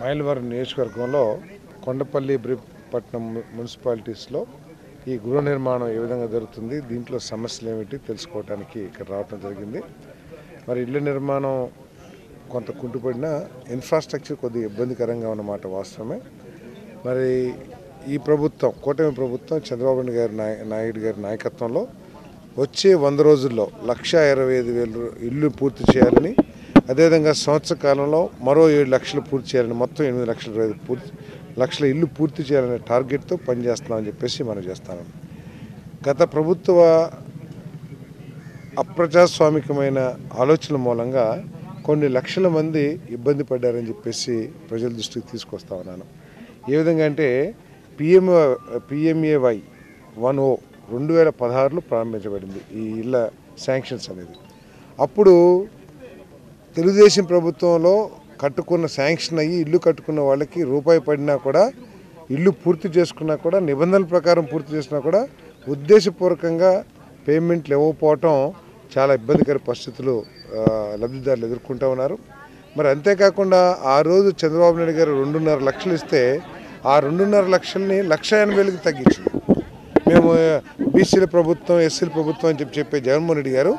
మైలవరం నియోజకవర్గంలో కొండపల్లి పట్టణం మున్సిపాలిటీస్లో ఈ గృహ నిర్మాణం ఏ విధంగా జరుగుతుంది, దీంట్లో సమస్యలు ఏమిటి తెలుసుకోవడానికి ఇక్కడ రావడం జరిగింది. మరి ఇళ్ల నిర్మాణం కొంత కుంటుపడిన ఇన్ఫ్రాస్ట్రక్చర్ కొద్దిగా ఇబ్బందికరంగా ఉన్నమాట వాస్తవమే. మరి ఈ ప్రభుత్వం, కూటమి ప్రభుత్వం చంద్రబాబు నాయుడు గారి నాయకత్వంలో వచ్చే 100 రోజుల్లో 1,25,000 ఇళ్ళు పూర్తి చేయాలని, అదేవిధంగా సంవత్సర కాలంలో మరో 7 లక్షలు పూర్తి చేయాలని, మొత్తం 8 లక్షల ఇల్లు పూర్తి చేయాలనే టార్గెట్తో పనిచేస్తున్నామని చెప్పేసి మనం చేస్తాను. గత ప్రభుత్వ అప్రజాస్వామికమైన ఆలోచనల మూలంగా కొన్ని లక్షల మంది ఇబ్బంది పడ్డారని చెప్పేసి ప్రజల దృష్టికి తీసుకొస్తా ఉన్నాను. ఏ విధంగా అంటే PMAY 1O 2016లో ప్రారంభించబడింది ఈ ఇళ్ళ శాంక్షన్స్ అనేది. అప్పుడు తెలుగుదేశం ప్రభుత్వంలో కట్టుకున్న శాంక్షన్ అయ్యి ఇల్లు కట్టుకున్న వాళ్ళకి రూపాయి పడినా కూడా, ఇల్లు పూర్తి చేసుకున్నా కూడా, నిబంధనల ప్రకారం పూర్తి చేసినా కూడా ఉద్దేశపూర్వకంగా పేమెంట్లు ఇవ్వకపోవటం చాలా ఇబ్బందికర పరిస్థితులు లబ్ధిదారులు ఎదుర్కొంటూ ఉన్నారు. మరి అంతేకాకుండా ఆ రోజు చంద్రబాబు నాయుడు గారు 2.5 లక్షలు ఇస్తే ఆ 2.5 లక్షల్ని 1,50,000కి తగ్గించింది. మేము బీసీల ప్రభుత్వం, ఎస్సీల ప్రభుత్వం అని చెప్పే జగన్మోహన్ రెడ్డి గారు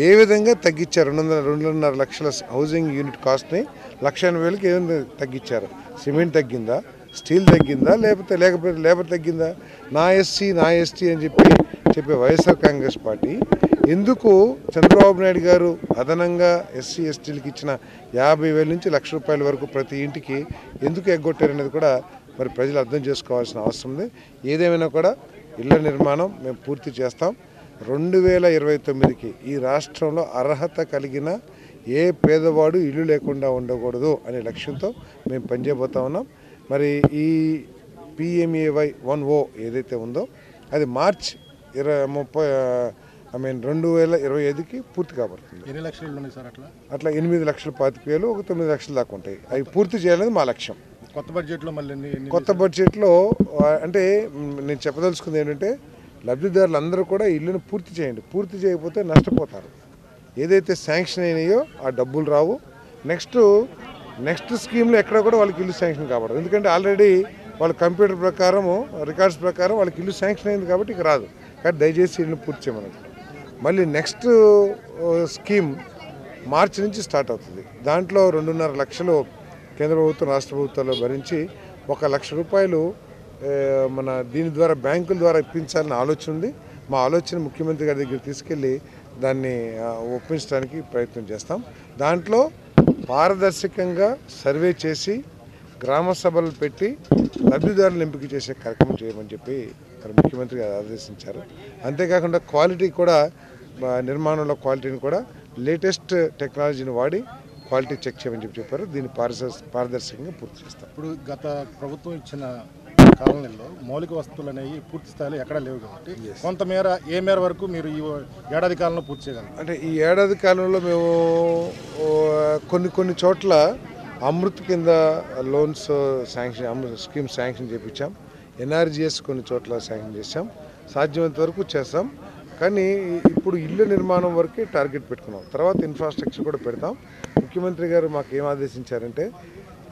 ఏ విధంగా తగ్గించారు? 2.5 లక్షల హౌసింగ్ యూనిట్ కాస్ట్ని 1,80,000కి ఏమైనా తగ్గించారు? సిమెంట్ తగ్గిందా, స్టీల్ తగ్గిందా, లేకపోతే లేబర్ తగ్గిందా? నా ఎస్టీ అని చెప్పే వైఎస్ఆర్ కాంగ్రెస్ పార్టీ ఎందుకు చంద్రబాబు నాయుడు గారు అదనంగా ఎస్సీ ఎస్టీలకు ఇచ్చిన 50,000 నుంచి ₹1,00,000 వరకు ప్రతి ఇంటికి ఎందుకు ఎగ్గొట్టారనేది కూడా మరి ప్రజలు అర్థం చేసుకోవాల్సిన అవసరం ఉంది. ఏదేమైనా కూడా ఇళ్ల నిర్మాణం మేము పూర్తి చేస్తాం. 2029కి ఈ రాష్ట్రంలో అర్హత కలిగిన ఏ పేదవాడు ఇల్లు లేకుండా ఉండకూడదు అనే లక్ష్యంతో మేము పనిచేయబోతా ఉన్నాం. మరి ఈ PMAY 1O ఏదైతే ఉందో అది మార్చ్ 2025కి పూర్తి కాబడుతుంది. ఎన్ని లక్షలు ఉన్నాయి సార్? అట్లా 8,25,000, 9 లక్షల దాకా ఉంటాయి. అవి పూర్తి చేయాలనేది మా లక్ష్యం. కొత్త బడ్జెట్లో కొత్త బడ్జెట్లో అంటే నేను చెప్పదలుచుకుంది ఏంటంటే, లబ్ధిదారులు అందరూ కూడా ఇల్లును పూర్తి చేయండి. పూర్తి చేయకపోతే నష్టపోతారు. ఏదైతే శాంక్షన్ అయినాయో ఆ డబ్బులు రావు. నెక్స్ట్ స్కీమ్లో ఎక్కడ కూడా వాళ్ళకి ఇల్లు శాంక్షన్ కాబడదు. ఎందుకంటే ఆల్రెడీ వాళ్ళ కంప్యూటర్ ప్రకారము, రికార్డ్స్ ప్రకారం వాళ్ళకి ఇల్లు శాంక్షన్ అయింది కాబట్టి ఇక రాదు. కాబట్టి దయచేసి ఇల్లు పూర్తి చేయమన్నట్టు. మళ్ళీ నెక్స్ట్ స్కీమ్ మార్చి నుంచి స్టార్ట్ అవుతుంది. దాంట్లో 2.5 లక్షలు కేంద్ర ప్రభుత్వం, రాష్ట్ర ప్రభుత్వాలు భరించి ₹1,00,000 మన దీని ద్వారా బ్యాంకుల ద్వారా ఇప్పించాలని ఆలోచన ఉంది. మా ఆలోచన ముఖ్యమంత్రి గారి దగ్గర తీసుకెళ్ళి దాన్ని ఒప్పించడానికి ప్రయత్నం చేస్తాం. దాంట్లో పారదర్శకంగా సర్వే చేసి గ్రామ సభలు పెట్టి లబ్ధిదారులను ఎంపిక చేసే కార్యక్రమం చేయమని చెప్పి మరి ముఖ్యమంత్రి గారు ఆదేశించారు. అంతేకాకుండా క్వాలిటీ కూడా, నిర్మాణంలో క్వాలిటీని కూడా లేటెస్ట్ టెక్నాలజీని వాడి క్వాలిటీ చెక్ చేయమని చెప్పారు. దీన్ని పారదర్శకంగా పూర్తి చేస్తాం. ఇప్పుడు గత ప్రభుత్వం ఇచ్చిన కాలనీలో మౌలిక వసతులు అనేవి పూర్తి స్థాయిలో ఎక్కడా లేవు కాబట్టి కొంతమేర ఏ మేర వరకు మీరు ఈ ఏడాది కాలంలో పూర్తి చేయగలరు? అంటే ఈ ఏడాది కాలంలో మేము కొన్ని చోట్ల అమృత్ కింద లోన్స్ శాంక్షన్, స్కీమ్ శాంక్షన్ చేయించాం. NRGS కొన్ని చోట్ల శాంక్షన్ చేసాం. సాధ్యమైనంత వరకు చేస్తాం. కానీ ఇప్పుడు ఇల్లు నిర్మాణం వరకే టార్గెట్ పెట్టుకున్నాం. తర్వాత ఇన్ఫ్రాస్ట్రక్చర్ కూడా పెడతాం. ముఖ్యమంత్రి గారు మాకు ఏం ఆదేశించారంటే,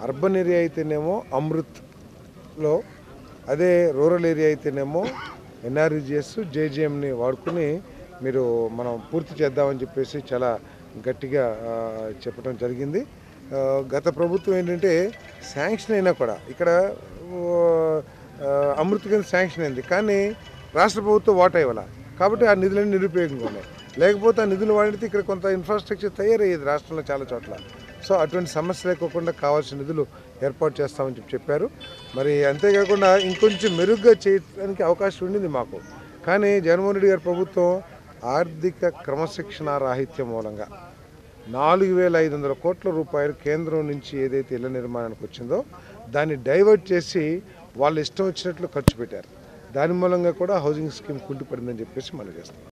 అర్బన్ ఏరియా అయితేనేమో అమృత్లో, అదే రూరల్ ఏరియా అయితేనేమో NRGS, JJMని వాడుకుని మనం పూర్తి చేద్దామని చెప్పేసి చాలా గట్టిగా చెప్పడం జరిగింది. గత ప్రభుత్వం ఏంటంటే శాంక్షన్ అయినా కూడా ఇక్కడ అమృత్ కింద శాంక్షన్ అయింది, కానీ రాష్ట్ర ప్రభుత్వం వాటా ఇవ్వాల. కాబట్టి ఆ నిధులన్నీ నిరుపయోగంగా ఉన్నాయి. లేకపోతే ఆ నిధులు వాడితే ఇక్కడ కొంత ఇన్ఫ్రాస్ట్రక్చర్ తయారయ్యేది రాష్ట్రంలో చాలా చోట్ల. సో అటువంటి సమస్య లేకోకుండా కావాల్సిన నిధులు ఏర్పాటు చేస్తామని చెప్పారు. మరి అంతేకాకుండా ఇంకొంచెం మెరుగ్గా చేయడానికి అవకాశం ఉండింది మాకు. కానీ జగన్మోహన్ రెడ్డి గారి ప్రభుత్వం ఆర్థిక క్రమశిక్షణ రాహిత్యం మూలంగా 4,500 కోట్ల రూపాయలు కేంద్రం నుంచి ఏదైతే ఇళ్ల నిర్మాణానికి వచ్చిందో దాన్ని డైవర్ట్ చేసి వాళ్ళు ఇష్టం వచ్చినట్లు ఖర్చు పెట్టారు. దాని మూలంగా కూడా హౌసింగ్ స్కీమ్ కుంటుపడిందని చెప్పేసి మనం చేస్తాం.